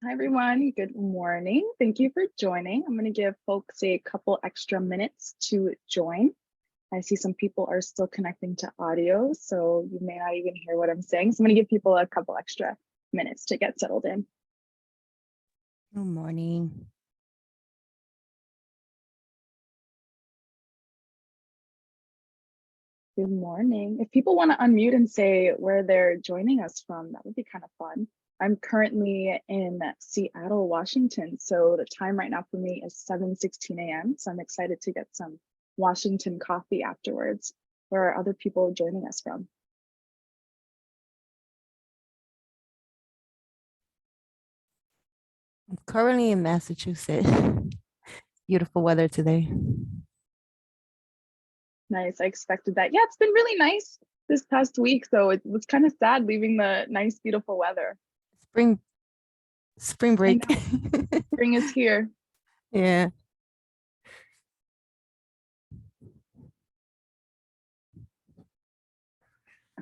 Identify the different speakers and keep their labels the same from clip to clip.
Speaker 1: Hi, everyone. Good morning. Thank you for joining. I'm going to give folks a couple extra minutes to join. I see some people are still connecting to audio, so you may not even hear what I'm saying. So I'm going to give people a couple extra minutes to get settled in.
Speaker 2: Good morning.
Speaker 1: Good morning. If people want to unmute and say where they're joining us from, that would be kind of fun. I'm currently in Seattle, Washington. So the time right now for me is 7:16 a.m. So I'm excited to get some Washington coffee afterwards. Where are other people joining us from?
Speaker 2: I'm currently in Massachusetts. Beautiful weather today.
Speaker 1: Nice. I expected that. Yeah, it's been really nice this past week. So it was kind of sad leaving the nice, beautiful weather.
Speaker 2: Spring
Speaker 1: I
Speaker 2: break.
Speaker 1: know. Spring is here.
Speaker 2: Yeah.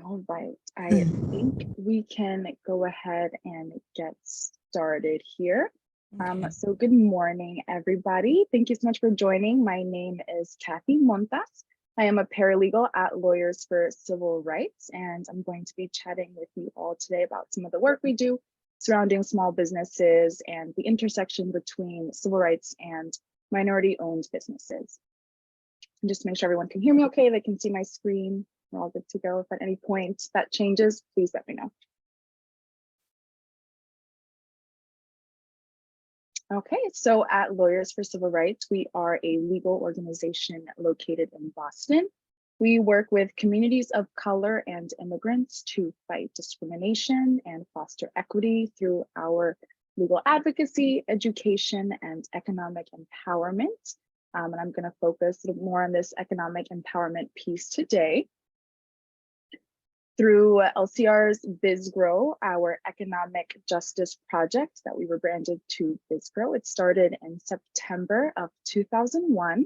Speaker 1: All right, I think we can go ahead and get started here.
Speaker 2: Okay.
Speaker 1: So good morning, everybody. Thank you so much for joining. My name is Kathy Montas. I am a paralegal at Lawyers for Civil Rights, and I'm going to be chatting with you all today about some of the work we do surrounding small businesses and the intersection between civil rights and minority-owned businesses. And just to make sure everyone can hear me okay, they can see my screen. We're all good to go. If at any point that changes, please let me know. Okay, so at Lawyers for Civil Rights, we are a legal organization located in Boston. We work with communities of color and immigrants to fight discrimination and foster equity through our legal advocacy, education, and economic empowerment. And I'm going to focus more on this economic empowerment piece today. Through LCR's BizGrow, our economic justice project that we rebranded to BizGrow. It started in September of 2001.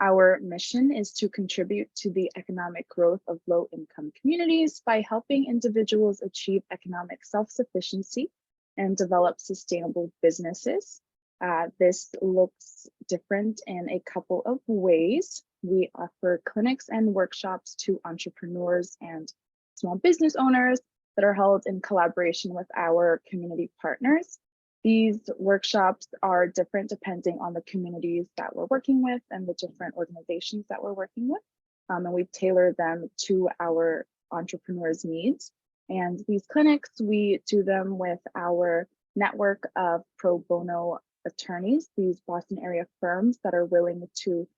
Speaker 1: Our mission is to contribute to the economic growth of low-income communities by helping individuals achieve economic self-sufficiency and develop sustainable businesses. This looks different in a couple of ways. We offer clinics and workshops to entrepreneurs and small business owners that are held in collaboration with our community partners. These workshops are different depending on the communities that we're working with and the different organizations that we're working with. And we tailor them to our entrepreneurs' needs. And these clinics, we do them with our network of pro bono attorneys, these Boston area firms that are willing to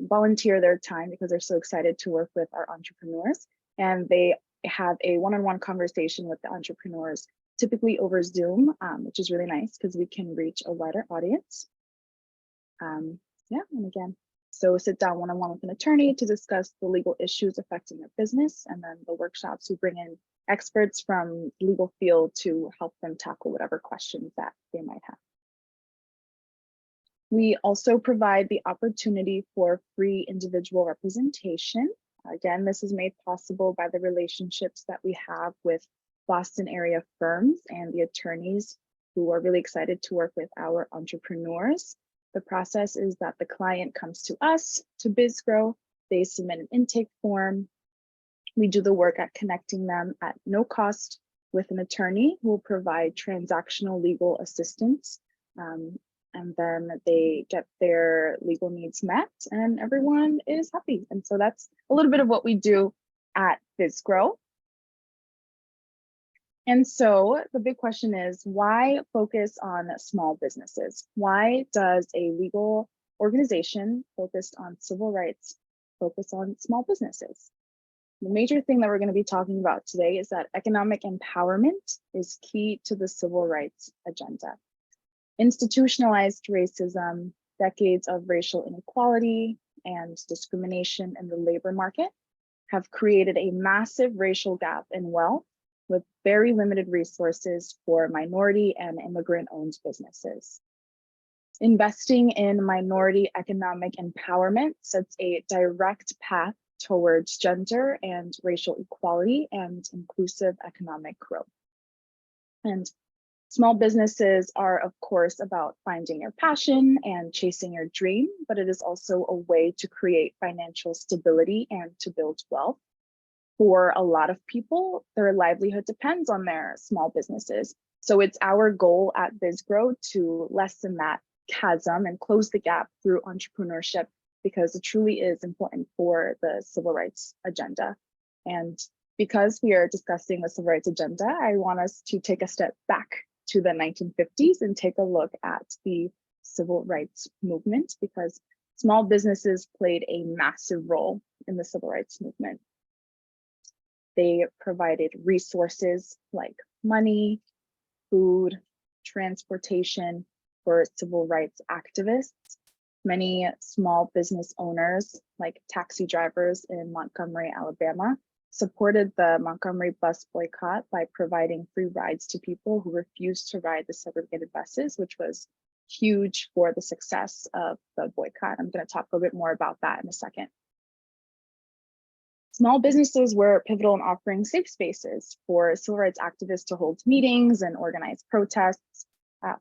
Speaker 1: volunteer their time because they're so excited to work with our entrepreneurs. And they have a one-on-one conversation with the entrepreneurs, typically over Zoom, which is really nice because we can reach a wider audience. Yeah, and again, so sit down one-on-one with an attorney to discuss the legal issues affecting their business, and then the workshops, we bring in experts from the legal field to help them tackle whatever questions that they might have. We also provide the opportunity for free individual representation. Again, this is made possible by the relationships that we have with Boston area firms and the attorneys who are really excited to work with our entrepreneurs. The process is that the client comes to us, to BizGrow, they submit an intake form. We do the work at connecting them at no cost with an attorney who will provide transactional legal assistance. And then they get their legal needs met and everyone is happy. And so that's a little bit of what we do at BizGrow. And so the big question is, why focus on small businesses? Why does a legal organization focused on civil rights focus on small businesses? The major thing that we're going to be talking about today is that economic empowerment is key to the civil rights agenda. Institutionalized racism, decades of racial inequality and discrimination in the labor market have created a massive racial gap in wealth with very limited resources for minority and immigrant-owned businesses. Investing in minority economic empowerment sets a direct path towards gender and racial equality and inclusive economic growth. And Small businesses are, of course, about finding your passion and chasing your dream, but it is also a way to create financial stability and to build wealth. For a lot of people, their livelihood depends on their small businesses. So it's our goal at BizGrow to lessen that chasm and close the gap through entrepreneurship, because it truly is important for the civil rights agenda. And because we are discussing the civil rights agenda, I want us to take a step back to the 1950s and take a look at the civil rights movement, because small businesses played a massive role in the civil rights movement. They provided resources like money, food, transportation for civil rights activists. Many small business owners, like taxi drivers in Montgomery, Alabama, supported the Montgomery bus boycott by providing free rides to people who refused to ride the segregated buses, which was huge for the success of the boycott. I'm going to talk a little bit more about that in a second. Small businesses were pivotal in offering safe spaces for civil rights activists to hold meetings and organize protests.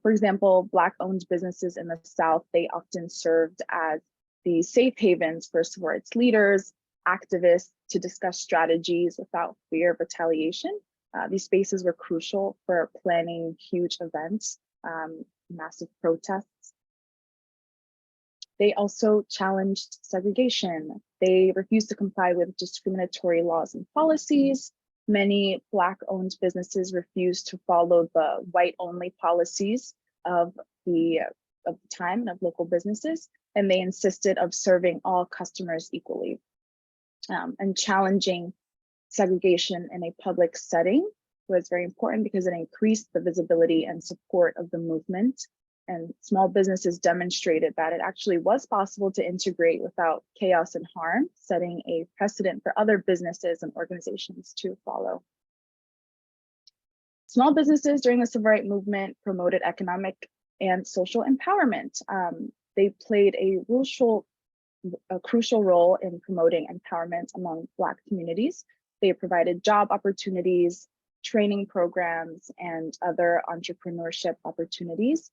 Speaker 1: For example, Black-owned businesses in the South, they often served as the safe havens for civil rights leaders, activists to discuss strategies without fear of retaliation. These spaces were crucial for planning huge events, massive protests. They also challenged segregation. They refused to comply with discriminatory laws and policies. Many Black-owned businesses refused to follow the white-only policies of the time and of local businesses, and they insisted of serving all customers equally. And challenging segregation in a public setting was very important because it increased the visibility and support of the movement. And small businesses demonstrated that it actually was possible to integrate without chaos and harm, setting a precedent for other businesses and organizations to follow. Small businesses during the civil rights movement promoted economic and social empowerment. They played a crucial role in promoting empowerment among Black communities. They provided job opportunities, training programs, and other entrepreneurship opportunities.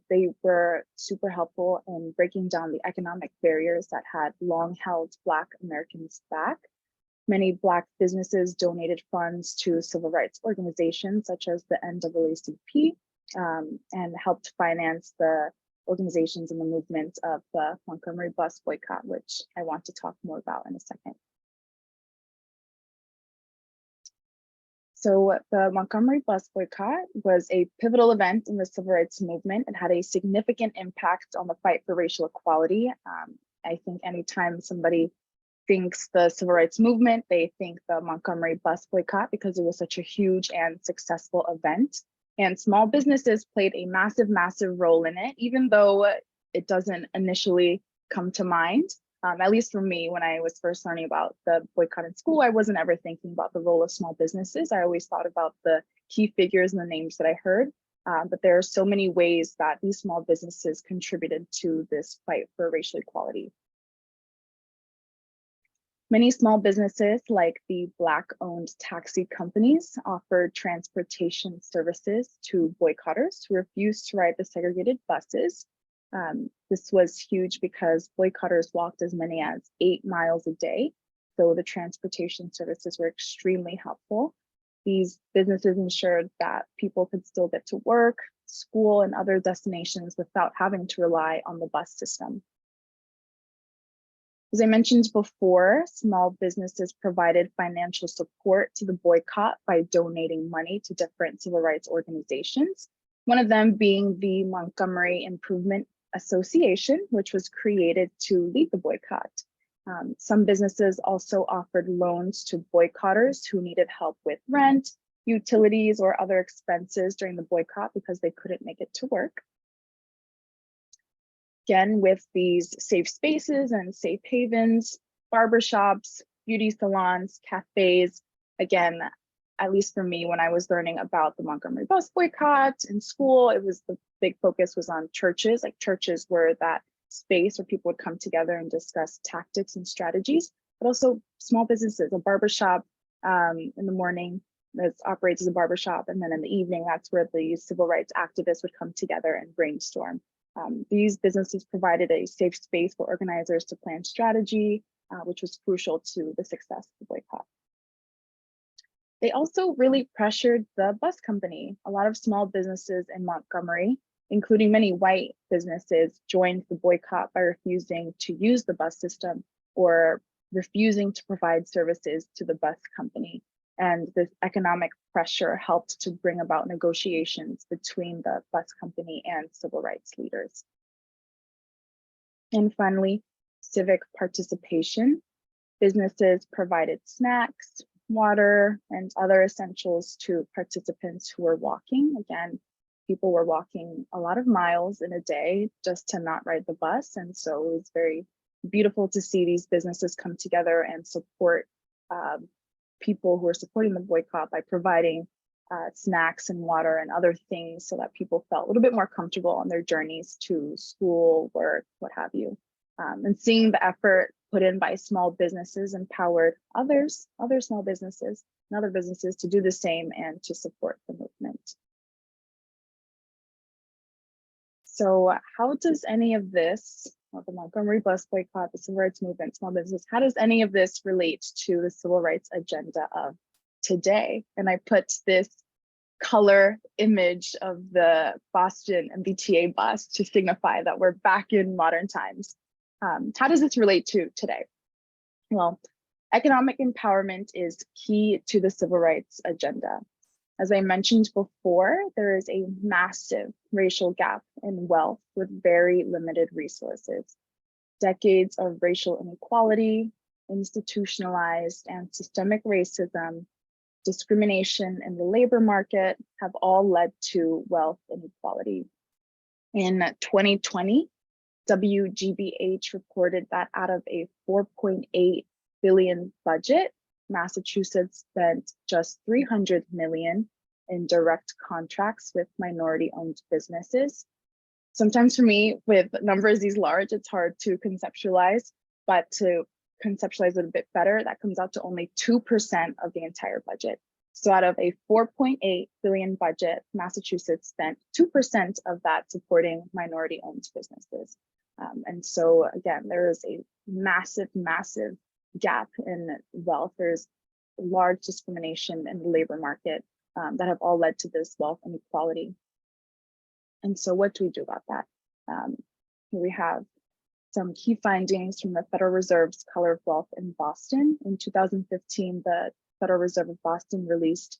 Speaker 1: They were super helpful in breaking down the economic barriers that had long held Black Americans back. Many Black businesses donated funds to civil rights organizations such as the NAACP and helped finance the organizations and the movement of the Montgomery bus boycott, which I want to talk more about in a second. So the Montgomery bus boycott was a pivotal event in the civil rights movement. It had a significant impact on the fight for racial equality. I think anytime somebody thinks the civil rights movement, they think the Montgomery bus boycott because it was such a huge and successful event. And small businesses played a massive, massive role in it, even though it doesn't initially come to mind. At least for me, when I was first learning about the boycott in school, I wasn't ever thinking about the role of small businesses. I always thought about the key figures and the names that I heard. But there are so many ways that these small businesses contributed to this fight for racial equality. Many small businesses, like the Black-owned taxi companies, offered transportation services to boycotters who refused to ride the segregated buses. This was huge because boycotters walked as many as 8 miles a day, so the transportation services were extremely helpful. These businesses ensured that people could still get to work, school, and other destinations without having to rely on the bus system. As I mentioned before, small businesses provided financial support to the boycott by donating money to different civil rights organizations, one of them being the Montgomery Improvement Association, which was created to lead the boycott. Some businesses also offered loans to boycotters who needed help with rent, utilities, or other expenses during the boycott because they couldn't make it to work. Again, with these safe spaces and safe havens, barbershops, beauty salons, cafes, again, at least for me, when I was learning about the Montgomery bus boycott in school, it was the big focus was on churches. Like churches were that space where people would come together and discuss tactics and strategies, but also small businesses, a barbershop in the morning, that operates as a barbershop. And then in the evening, that's where the civil rights activists would come together and brainstorm. These businesses provided a safe space for organizers to plan strategy, which was crucial to the success of the boycott. They also really pressured the bus company. A lot of small businesses in Montgomery, including many white businesses, joined the boycott by refusing to use the bus system or refusing to provide services to the bus company. And this economic pressure helped to bring about negotiations between the bus company and civil rights leaders. And finally, civic participation. Businesses provided snacks, water, and other essentials to participants who were walking. Again, people were walking a lot of miles in a day just to not ride the bus. And so it was very beautiful to see these businesses come together and support people who are supporting the boycott by providing snacks and water and other things so that people felt a little bit more comfortable on their journeys to school, work, what have you. And seeing the effort put in by small businesses empowered other small businesses and other businesses to do the same and to support the movement. So how does any of this, the Montgomery bus boycott, the civil rights movement, small business, how does any of this relate to the civil rights agenda of today? And I put this color image of the Boston MBTA bus to signify that we're back in modern times. How does this relate to today? Well, economic empowerment is key to the civil rights agenda. As I mentioned before, there is a massive racial gap in wealth with very limited resources. Decades of racial inequality, institutionalized and systemic racism, discrimination in the labor market have all led to wealth inequality. In 2020, WGBH reported that out of a $4.8 billion budget, Massachusetts spent just $300 million in direct contracts with minority-owned businesses. Sometimes for me, with numbers these large, it's hard to conceptualize, but to conceptualize it a bit better, that comes out to only 2% of the entire budget. So out of a $4.8 billion budget, Massachusetts spent 2% of that supporting minority-owned businesses. And so again, there is a massive gap in wealth. There's large discrimination in the labor market that have all led to this wealth inequality. And so what do we do about that? Here we have some key findings from the Federal Reserve's Color of Wealth in Boston. In 2015, the Federal Reserve of Boston released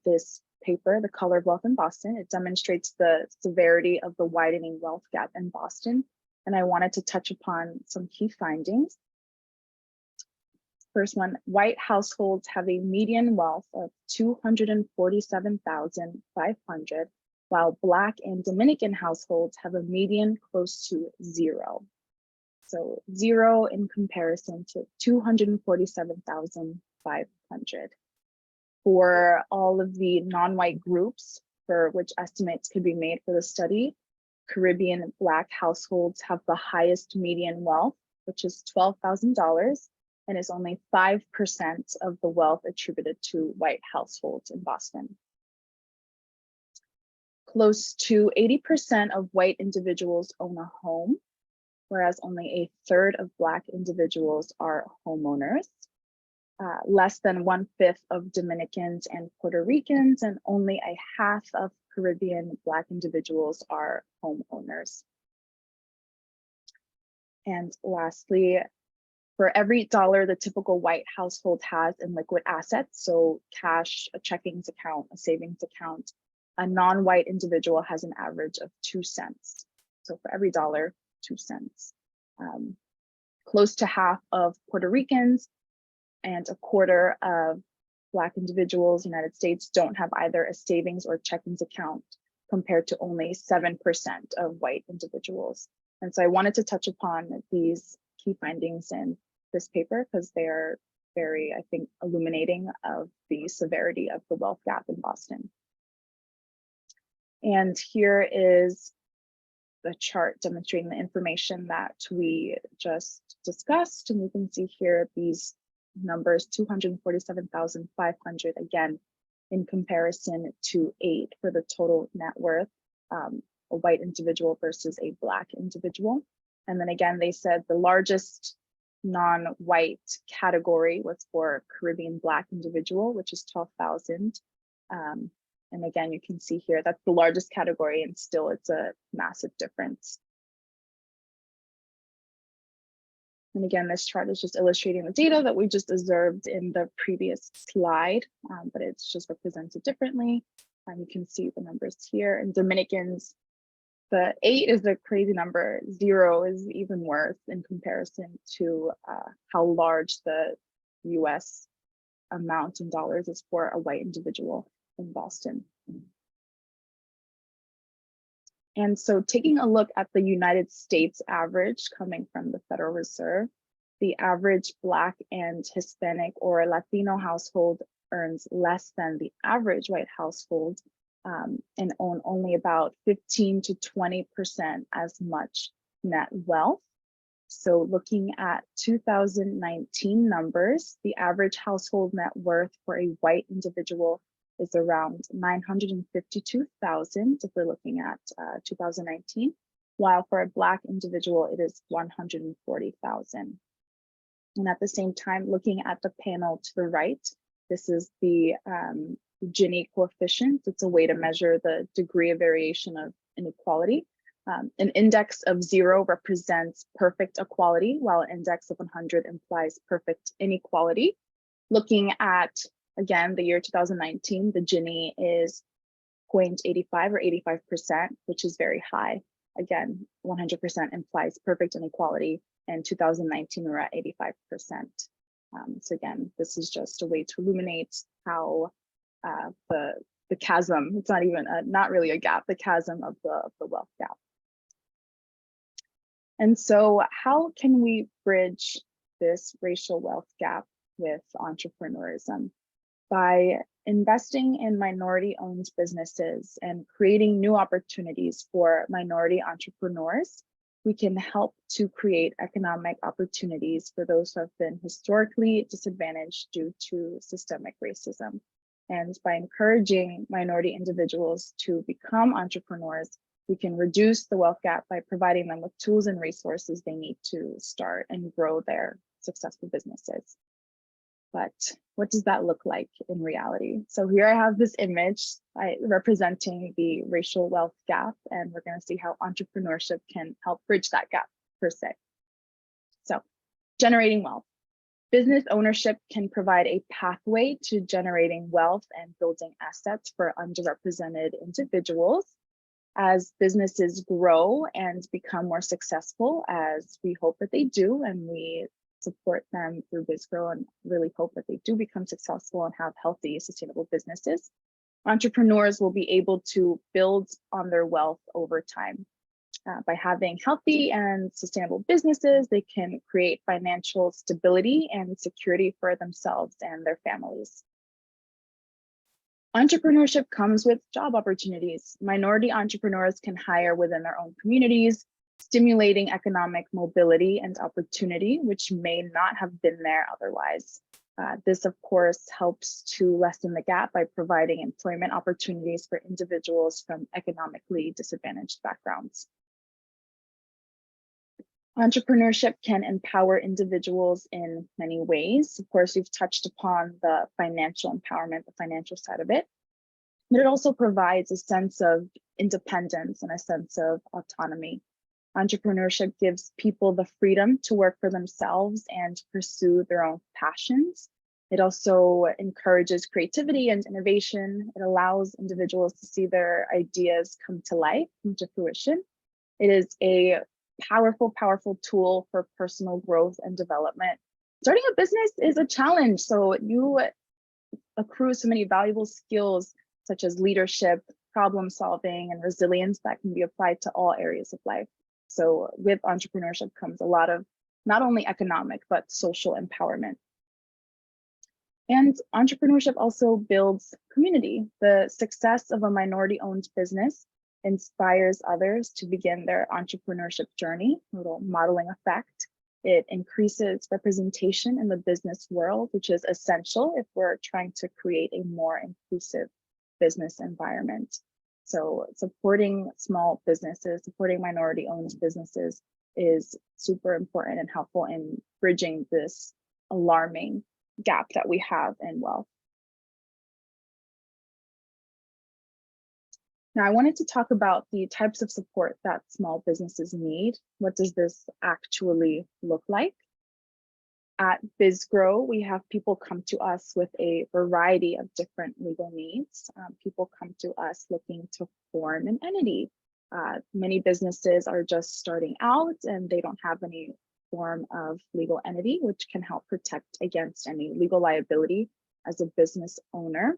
Speaker 1: this paper, The Color of Wealth in Boston. It demonstrates the severity of the widening wealth gap in Boston. And I wanted to touch upon some key findings. First one, white households have a median wealth of $247,500, while Black and Dominican households have a median close to zero. So zero in comparison to 247,500. For all of the non-white groups for which estimates could be made for the study, Caribbean Black households have the highest median wealth, which is $12,000, and is only 5% of the wealth attributed to white households in Boston. Close to 80% of white individuals own a home, whereas only a third of Black individuals are homeowners. Less than 1/5 of Dominicans and Puerto Ricans, and only a half of Caribbean Black individuals are homeowners. And lastly, for every dollar the typical white household has in liquid assets, so cash, a checking account, a savings account, a non-white individual has an average of 2 cents. So for every dollar, 2 cents. Close to half of Puerto Ricans and a quarter of Black individuals in the United States don't have either a savings or checkings account, compared to only 7% of white individuals. And so I wanted to touch upon these key findings in this paper because they are very, I think, illuminating of the severity of the wealth gap in Boston. And here is the chart demonstrating the information that we just discussed. And you can see here these numbers, 247,500, again, in comparison to 8 for the total net worth, a white individual versus a Black individual. And then again, they said the largest non-white category was for Caribbean Black individual, which is 12,000. And again, you can see here that's the largest category, and still it's a massive difference. And again, this chart is just illustrating the data that we just observed in the previous slide, but it's just represented differently. You can see the numbers here. And Dominicans, the 8 is a crazy number. 0 is even worse in comparison to how large the US amount in dollars is for a white individual in Boston. And so taking a look at the United States average coming from the Federal Reserve, the average Black and Hispanic or Latino household earns less than the average white household, and own only about 15 to 20% as much net wealth. So looking at 2019 numbers, the average household net worth for a white individual is around 952,000 if we're looking at 2019, while for a Black individual, it is 140,000. And at the same time, looking at the panel to the right, this is the Gini coefficient. It's a way to measure the degree of variation of inequality. An index of 0 represents perfect equality, while an index of 100 implies perfect inequality. Looking at, again, the year 2019, the Gini is 0.85 or 85%, which is very high. Again, 100% implies perfect inequality, and 2019 we're at 85%. So again, this is just a way to illuminate how the chasm, it's not even not really a gap, the chasm of the wealth gap. And so how can we bridge this racial wealth gap with entrepreneurism? By investing in minority-owned businesses and creating new opportunities for minority entrepreneurs, we can help to create economic opportunities for those who have been historically disadvantaged due to systemic racism. And by encouraging minority individuals to become entrepreneurs, we can reduce the wealth gap by providing them with tools and resources they need to start and grow their successful businesses. But what does that look like in reality? So here I have this image representing the racial wealth gap, and we're going to see how entrepreneurship can help bridge that gap per se. So generating wealth. Business ownership can provide a pathway to generating wealth and building assets for underrepresented individuals. As businesses grow and become more successful, as we hope that they do, and we support them through BizGrow and really hope that they do become successful and have healthy, sustainable businesses, entrepreneurs will be able to build on their wealth over time. By having healthy and sustainable businesses, they can create financial stability and security for themselves and their families. Entrepreneurship comes with job opportunities. Minority entrepreneurs can hire within their own communities, stimulating economic mobility and opportunity, which may not have been there otherwise. This, of course, helps to lessen the gap by providing employment opportunities for individuals from economically disadvantaged backgrounds. Entrepreneurship can empower individuals in many ways. Of course, we've touched upon the financial empowerment, the financial side of it, but it also provides a sense of independence and a sense of autonomy. Entrepreneurship gives people the freedom to work for themselves and pursue their own passions. It also encourages creativity and innovation. It allows individuals to see their ideas come to life, come to fruition. It is a powerful, powerful tool for personal growth and development. Starting a business is a challenge, so you accrue so many valuable skills such as leadership, problem solving, and resilience that can be applied to all areas of life. So with entrepreneurship comes a lot of not only economic, but social empowerment. And entrepreneurship also builds community. The success of a minority-owned business inspires others to begin their entrepreneurship journey, a little modeling effect. It increases representation in the business world, which is essential if we're trying to create a more inclusive business environment. So supporting small businesses, supporting minority-owned businesses is super important and helpful in bridging this alarming gap that we have in wealth. Now, I wanted to talk about the types of support that small businesses need. What does this actually look like? At BizGrow, we have people come to us with a variety of different legal needs. People come to us looking to form an entity. Many businesses are just starting out and they don't have any form of legal entity, which can help protect against any legal liability as a business owner.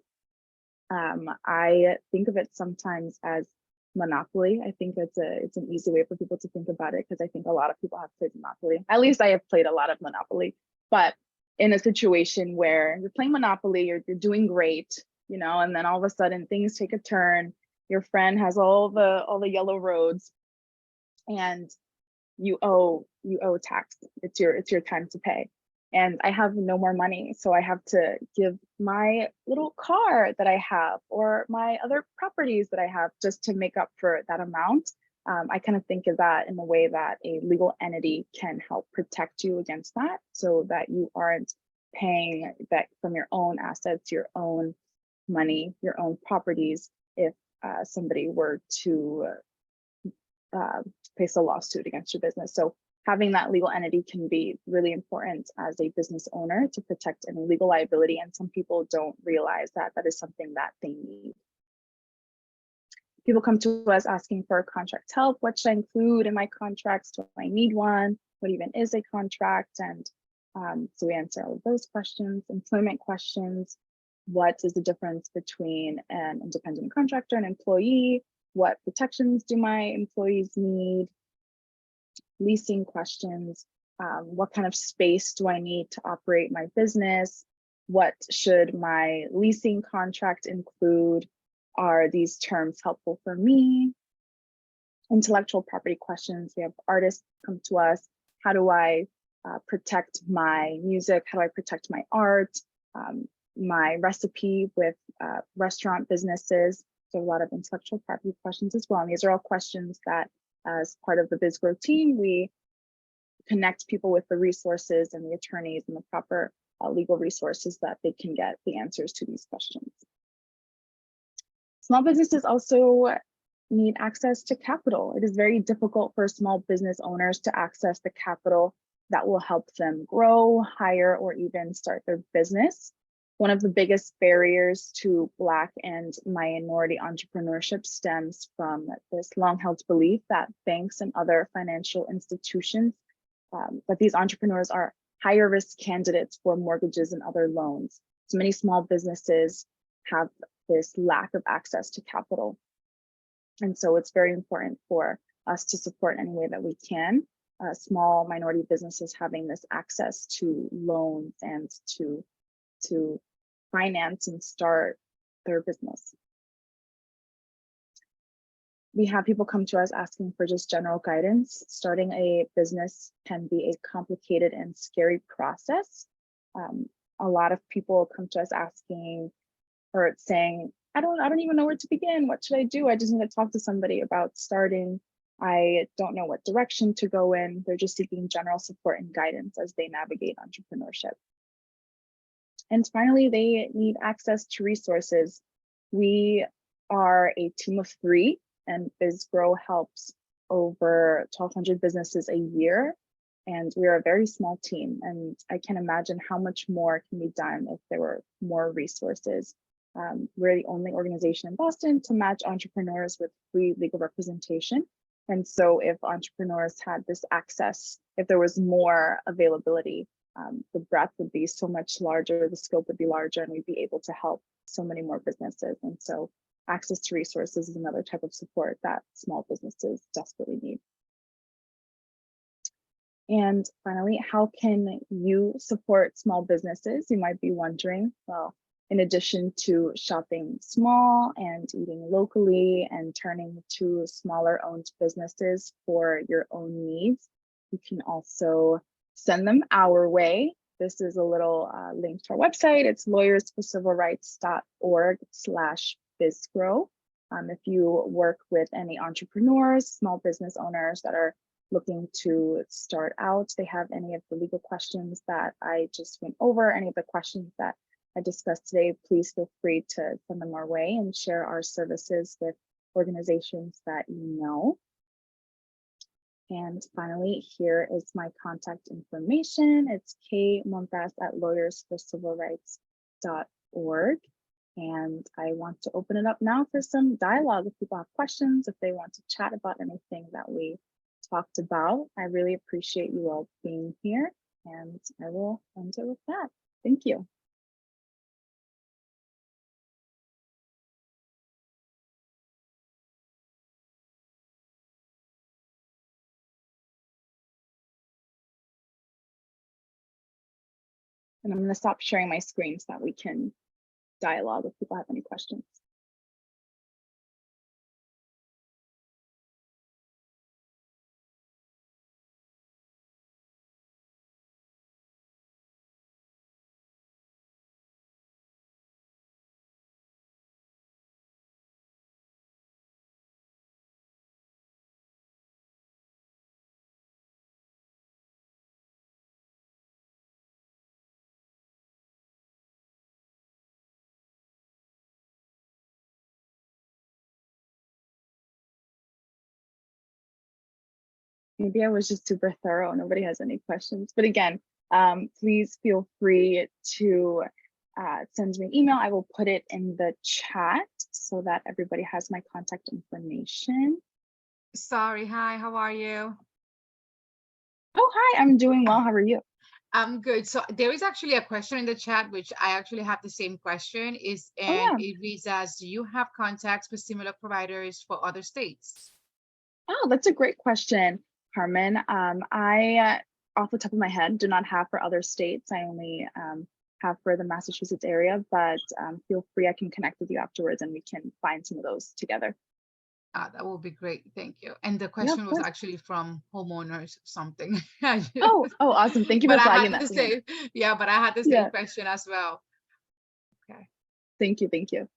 Speaker 1: I think of it sometimes as monopoly. I think it's an easy way for people to think about it because I think a lot of people have played Monopoly. At least I have played a lot of Monopoly, but in a situation where you're playing Monopoly, you're doing great, you know, and then all of a sudden things take a turn. Your friend has all the yellow roads, and you owe tax. It's your time to pay. And I have no more money, so I have to give my little car that I have or my other properties that I have just to make up for that amount. I kind of think of that in the way that a legal entity can help protect you against that, so that you aren't paying that from your own assets, your own money, your own properties, if somebody were to face a lawsuit against your business. So having that legal entity can be really important as a business owner to protect any legal liability. And some people don't realize that that is something that they need. People come to us asking for contract help. What should I include in my contracts? Do I need one? What even is a contract? And so we answer all of those questions. Employment questions. What is the difference between an independent contractor and employee? What protections do my employees need? Leasing questions. What kind of space do I need to operate my business? What should my leasing contract include? Are these terms helpful for me? Intellectual property questions. We have artists come to us. How do I protect my music? How do I protect my art? My recipe with restaurant businesses. So a lot of intellectual property questions as well. And these are all questions that, as part of the BizGrow team, we connect people with the resources and the attorneys and the proper legal resources that they can get the answers to these questions. Small businesses also need access to capital. It is very difficult for small business owners to access the capital that will help them grow, hire, or even start their business. One of the biggest barriers to Black and minority entrepreneurship stems from this long-held belief that banks and other financial institutions, that these entrepreneurs are higher risk candidates for mortgages and other loans. So many small businesses have this lack of access to capital. And so it's very important for us to support any way that we can small minority businesses having this access to loans and to finance and start their business. We have people come to us asking for just general guidance. Starting a business can be a complicated and scary process. A lot of people come to us asking or saying, I don't even know where to begin. What should I do? I just need to talk to somebody about starting. I don't know what direction to go in. They're just seeking general support and guidance as they navigate entrepreneurship. And finally, they need access to resources. We are a team of 3, and BizGrow helps over 1,200 businesses a year. And we are a very small team. And I can imagine how much more can be done if there were more resources. We're the only organization in Boston to match entrepreneurs with free legal representation. And so if entrepreneurs had this access, if there was more availability, the breadth would be so much larger, the scope would be larger, and we'd be able to help so many more businesses. And so access to resources is another type of support that small businesses desperately need. And finally, how can you support small businesses? You might be wondering, well, in addition to shopping small and eating locally and turning to smaller owned businesses for your own needs, you can also send them our way. This is a little link to our website. It's lawyersforcivilrights.org/bizgrow. If you work with any entrepreneurs, small business owners that are looking to start out, they have any of the legal questions that I just went over, any of the questions that I discussed today, please feel free to send them our way and share our services with organizations that you know. And finally, here is my contact information. It's kmontas@lawyersforcivilrights.org. And I want to open it up now for some dialogue. If people have questions, if they want to chat about anything that we talked about, I really appreciate you all being here. And I will end it with that. Thank you. And I'm going to stop sharing my screen so that we can dialogue if people have any questions. Maybe I was just super thorough. Nobody has any questions. But again, please feel free to send me an email. I will put it in the chat so that everybody has my contact information.
Speaker 3: Sorry, hi, how are you?
Speaker 1: Oh, hi, I'm doing well. How are you?
Speaker 3: I'm good. So there is actually a question in the chat, which I actually have the same question it reads as, do you have contacts with similar providers for other states?
Speaker 1: Oh, that's a great question, Carmen. I, off the top of my head, do not have for other states. I only have for the Massachusetts area, but feel free, I can connect with you afterwards and we can find some of those together.
Speaker 3: That would be great. Thank you. And the question was actually from homeowners something.
Speaker 1: Oh, awesome. Thank you for flagging that.
Speaker 3: Yeah, but I had the same question as well. Okay.
Speaker 1: Thank you. Thank you.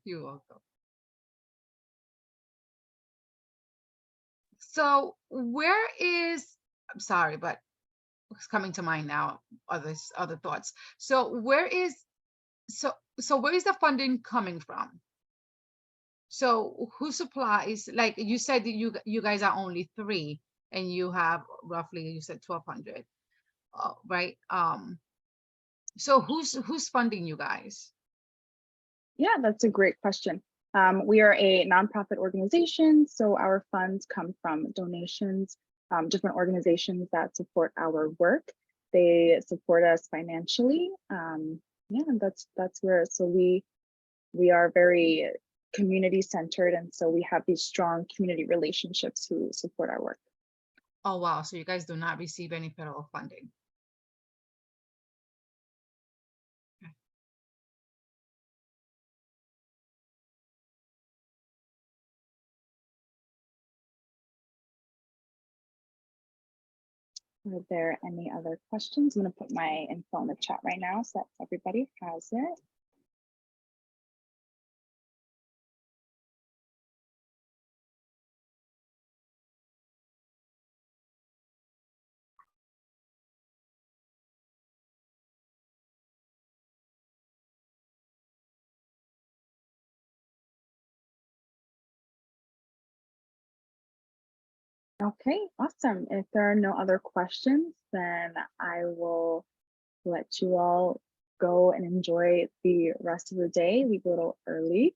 Speaker 3: You're welcome. So where is, I'm sorry, but it's coming to mind now, other thoughts. So where is the funding coming from? So who supplies, like you said, that you guys are only 3 and you have roughly, you said 1,200, right? So who's funding you guys?
Speaker 1: Yeah, that's a great question. We are a nonprofit organization, so our funds come from donations, different organizations that support our work. They support us financially. Yeah, that's where, so we are very community centered, and so we have these strong community relationships who support our work.
Speaker 3: Oh, wow. So you guys do not receive any federal funding. Okay.
Speaker 1: Are there any other questions? I'm going to put my info in the chat right now so that everybody has it. Okay, awesome. If there are no other questions, then I will let you all go and enjoy the rest of the day. Leave a little early.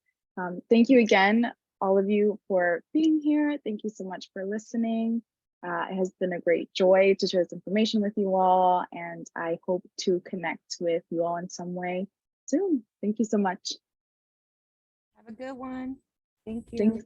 Speaker 1: Thank you again, all of you, for being here. Thank you so much for listening. It has been a great joy to share this information with you all, and I hope to connect with you all in some way soon. Thank you so much.
Speaker 2: Have a good one. Thank you.
Speaker 1: Thanks.